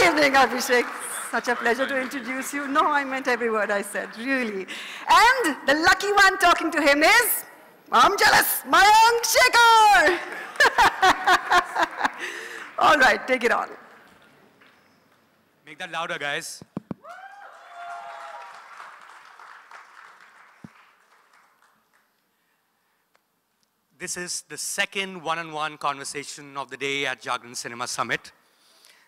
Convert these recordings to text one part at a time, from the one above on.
evening, Abhisek. Such a pleasure to introduce you. No, I meant every word I said, really. And the lucky one talking to him is, I'm jealous, Mayank Shekhar. All right, take it on. Make that louder, guys. This is the second one-on-one conversation of the day at Jagran Cinema Summit.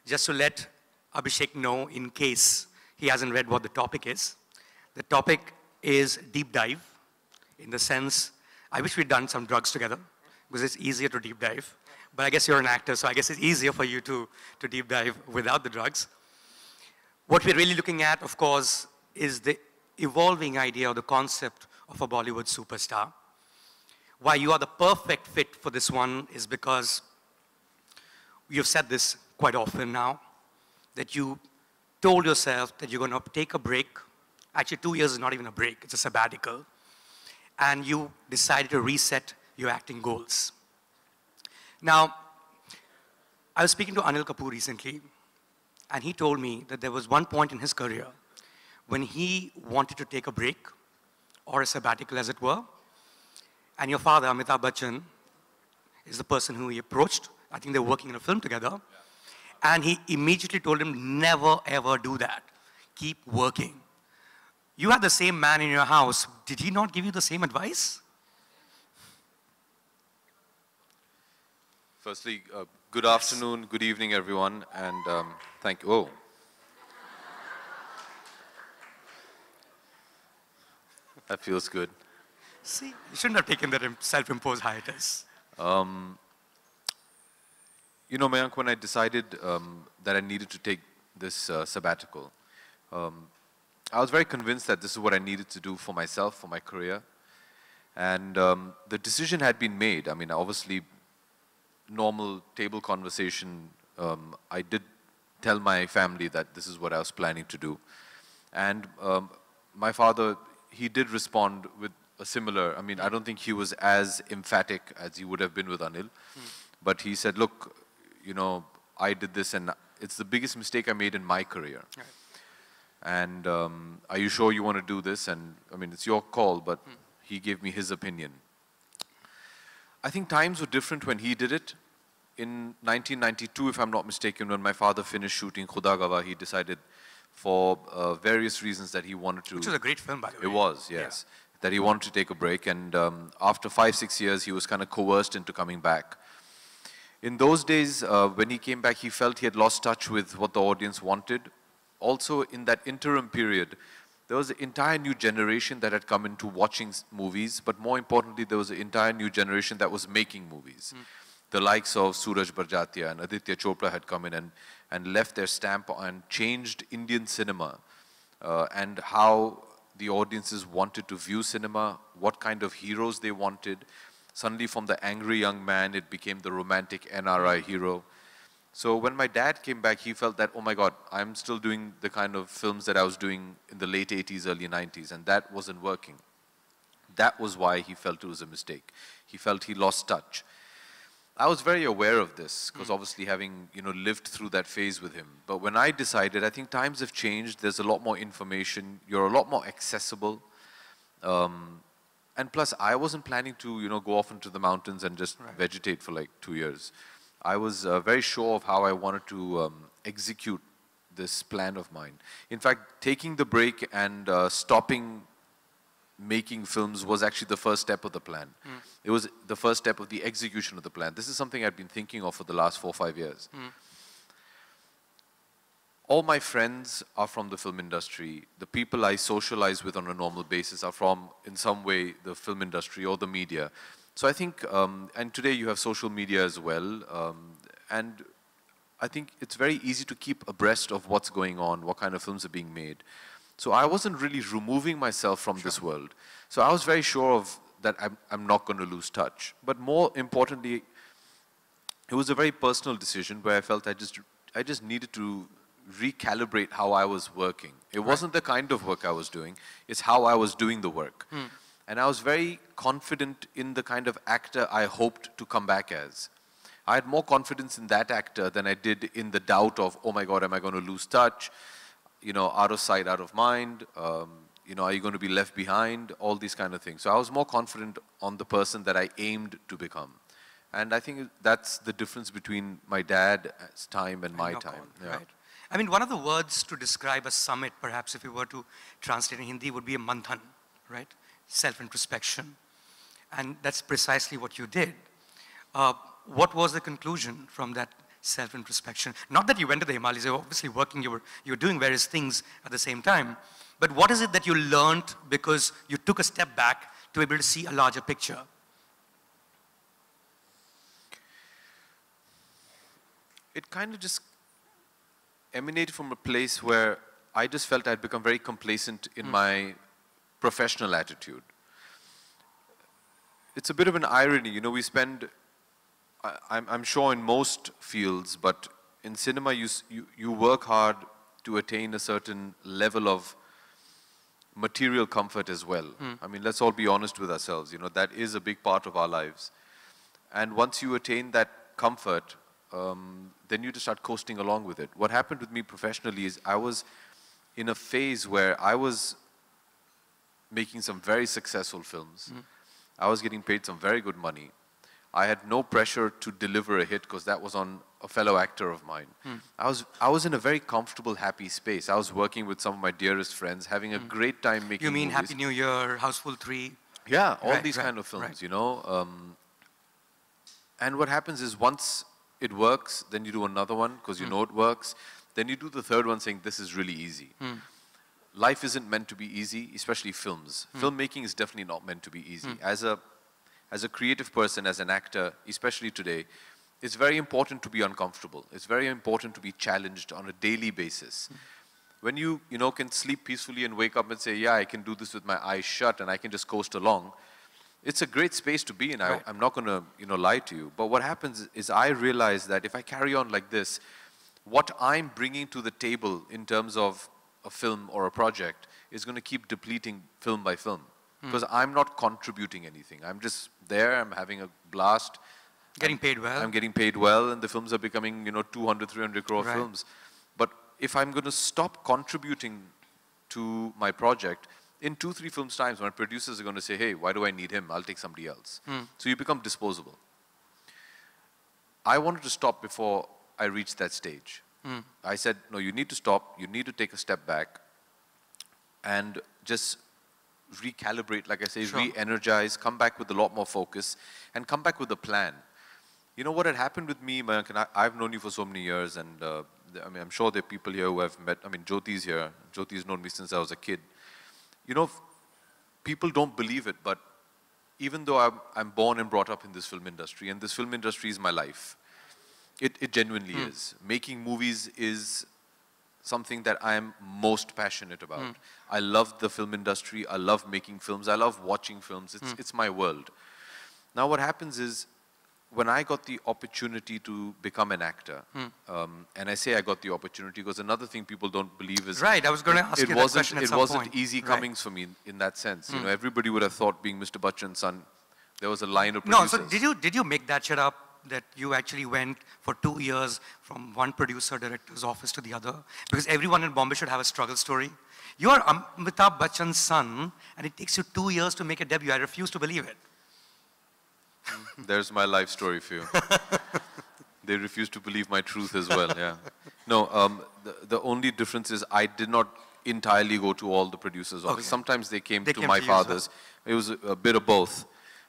Just to let Abhisek know, in case he hasn't read what the topic is. The topic is deep dive, in the sense, I wish we'd done some drugs together, because it's easier to deep dive. But I guess you're an actor, so I guess it's easier for you to deep dive without the drugs. What we're really looking at, of course, is the evolving idea or the concept of a Bollywood superstar. Why you are the perfect fit for this one is because you've said this quite often now, that you told yourself that you're going to take a break. Actually, 2 years is not even a break, it's a sabbatical. And you decided to reset your acting goals. Now, I was speaking to Anil Kapoor recently, and he told me that there was one point in his career when he wanted to take a break, or a sabbatical as it were, and your father, Amitabh Bachchan, is the person who he approached. I think they were working in a film together. And he immediately told him, never ever do that. Keep working. You had the same man in your house. Did he not give you the same advice? Firstly, good afternoon, good evening, everyone, and thank you. Oh. That feels good. See, you shouldn't have taken that self-imposed hiatus. You know, Mayank, when I decided that I needed to take this sabbatical, I was very convinced that this is what I needed to do for myself, for my career. And the decision had been made. I mean, obviously, normal table conversation, I did tell my family that this is what I was planning to do. And my father, he did respond with a similar, I mean, I don't think he was as emphatic as he would have been with Anil, but he said, look, you know, I did this and it's the biggest mistake I made in my career. Right. And are you sure you want to do this? And I mean, it's your call, but he gave me his opinion. I think times were different when he did it. In 1992, if I'm not mistaken, when my father finished shooting Khuda Gawah, he decided for various reasons that he wanted to... Which was a great film, by the way. It was, yes. Yeah. That he wanted to take a break, and after 5-6 years, he was kind of coerced into coming back. In those days, when he came back, he felt he had lost touch with what the audience wanted. Also, in that interim period, there was an entire new generation that had come into watching movies, but more importantly, there was an entire new generation that was making movies. The likes of Suraj Barjatia and Aditya Chopra had come in and left their stamp and changed Indian cinema and how the audiences wanted to view cinema, what kind of heroes they wanted. Suddenly from the angry young man, it became the romantic NRI hero. So when my dad came back, he felt that, oh my God, I'm still doing the kind of films that I was doing in the late 80s, early 90s, and that wasn't working. That was why he felt it was a mistake. He felt he lost touch. I was very aware of this, because obviously having, you know, lived through that phase with him. But when I decided, I think times have changed, there's a lot more information, you're a lot more accessible. And plus, I wasn't planning to, you know, go off into the mountains and just vegetate for like 2 years. I was very sure of how I wanted to execute this plan of mine. In fact, taking the break and stopping making films was actually the first step of the plan. It was the first step of the execution of the plan. This is something I've been thinking of for the last 4 or 5 years. All my friends are from the film industry. The people I socialize with on a normal basis are from, in some way, the film industry or the media. So I think, and today you have social media as well, and I think it's very easy to keep abreast of what's going on, what kind of films are being made. So I wasn't really removing myself from this world. So I was very sure of that I'm not going to lose touch. But more importantly, it was a very personal decision where I felt I just needed to recalibrate how I was working. It wasn't the kind of work I was doing, it's how I was doing the work. And I was very confident in the kind of actor I hoped to come back as. I had more confidence in that actor than I did in the doubt of, oh my God, am I going to lose touch? You know, out of sight, out of mind. You know, are you going to be left behind? All these kind of things. So I was more confident on the person that I aimed to become. And I think that's the difference between my dad's time and my time. Yeah. Right. I mean, one of the words to describe a summit, perhaps if you were to translate in Hindi, would be a manthan, right? Self-introspection. And that's precisely what you did. What was the conclusion from that self-introspection? Not that you went to the Himalayas, you were obviously working, you were doing various things at the same time. But what is it that you learned because you took a step back to be able to see a larger picture? It kind of just emanated from a place where I just felt I'd become very complacent in my professional attitude. It's a bit of an irony, you know, we spend, I'm sure in most fields, but in cinema you work hard to attain a certain level of material comfort as well. I mean, let's all be honest with ourselves, you know, that is a big part of our lives. And once you attain that comfort, then you just start coasting along with it. What happened with me professionally is I was in a phase where I was making some very successful films. I was getting paid some very good money. I had no pressure to deliver a hit because that was on a fellow actor of mine. I was in a very comfortable, happy space. I was working with some of my dearest friends, having a great time making You mean movies. Happy New Year, Houseful 3? Yeah, all these kind of films, you know. And what happens is once it works, then you do another one because you know it works. Then you do the third one saying, this is really easy. Life isn't meant to be easy, especially films. Filmmaking is definitely not meant to be easy. As a creative person, as an actor, especially today, it's very important to be uncomfortable. It's very important to be challenged on a daily basis. When you know, can sleep peacefully and wake up and say, yeah, I can do this with my eyes shut and I can just coast along, it's a great space to be in. I'm not going to, you know, lie to you. But what happens is I realize that if I carry on like this, what I'm bringing to the table in terms of a film or a project is going to keep depleting film by film. Because I'm not contributing anything. I'm just there, I'm having a blast. Getting paid well. I'm getting paid well, and the films are becoming, you know, 200, 300 crore films. But if I'm going to stop contributing to my project, in 2, 3 films times, my producers are going to say, hey, why do I need him? I'll take somebody else. So you become disposable. I wanted to stop before I reached that stage. I said, no, you need to stop. You need to take a step back and just recalibrate, like I say, re-energize, come back with a lot more focus, and come back with a plan. You know what had happened with me, Mayank, and I've known you for so many years, and I mean, I'm sure there are people here who I've met. I mean, Jyoti's here. Jyoti's known me since I was a kid. You know, people don't believe it, but even though I'm born and brought up in this film industry, and this film industry is my life, it genuinely is. Making movies is something that I am most passionate about. I love the film industry. I love making films. I love watching films. It's my world. Now what happens is, when I got the opportunity to become an actor, and I say I got the opportunity because another thing people don't believe is... Right, I was going to ask you that question at some point. It wasn't easy comings for me in that sense. You know, everybody would have thought being Mr. Bachchan's son, there was a line of producers. No, so did you make that shit up, that you actually went for 2 years from one producer director's office to the other? Because everyone in Bombay should have a struggle story. You are Amitabh Bachchan's son, and it takes you 2 years to make a debut. I refuse to believe it. There's my life story for you. They refuse to believe my truth as well, yeah. No, the only difference is I did not entirely go to all the producers' offices. Sometimes they came to my father's. It was a bit of both.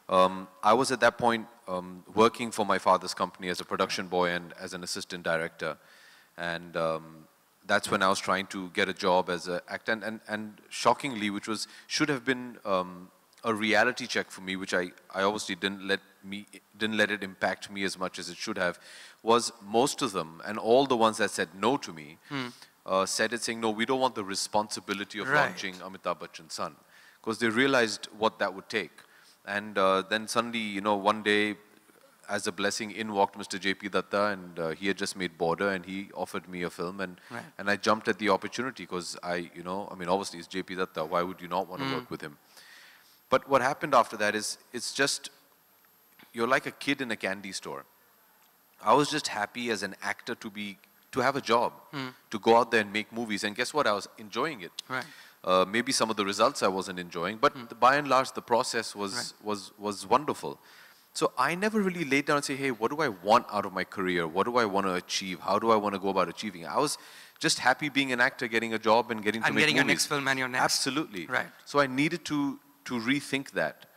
I was at that point working for my father's company as a production boy and as an assistant director. And that's when I was trying to get a job as an actor. And shockingly, which should have been a reality check for me, which I obviously didn't let it impact me as much as it should have, was most of them, and all the ones that said no to me, said it saying, no, we don't want the responsibility of launching Amitabh Bachchan's son. Because they realized what that would take. And then suddenly, you know, one day, as a blessing, in walked Mr. J.P. Datta, and he had just made Border, and he offered me a film, and I jumped at the opportunity because you know, I mean, obviously it's J.P. Datta, why would you not want to work with him? But what happened after that is, it's just, you're like a kid in a candy store. I was just happy as an actor to have a job, to go out there and make movies. And guess what? I was enjoying it. Right. Maybe some of the results I wasn't enjoying, but by and large, the process was wonderful. So I never really laid down and say, hey, what do I want out of my career? What do I want to achieve? How do I want to go about achieving it? I was just happy being an actor, getting a job and getting to make movies. And getting your next film and your next. Absolutely. Right. So I needed to rethink that.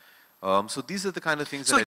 So these are the kind of things so that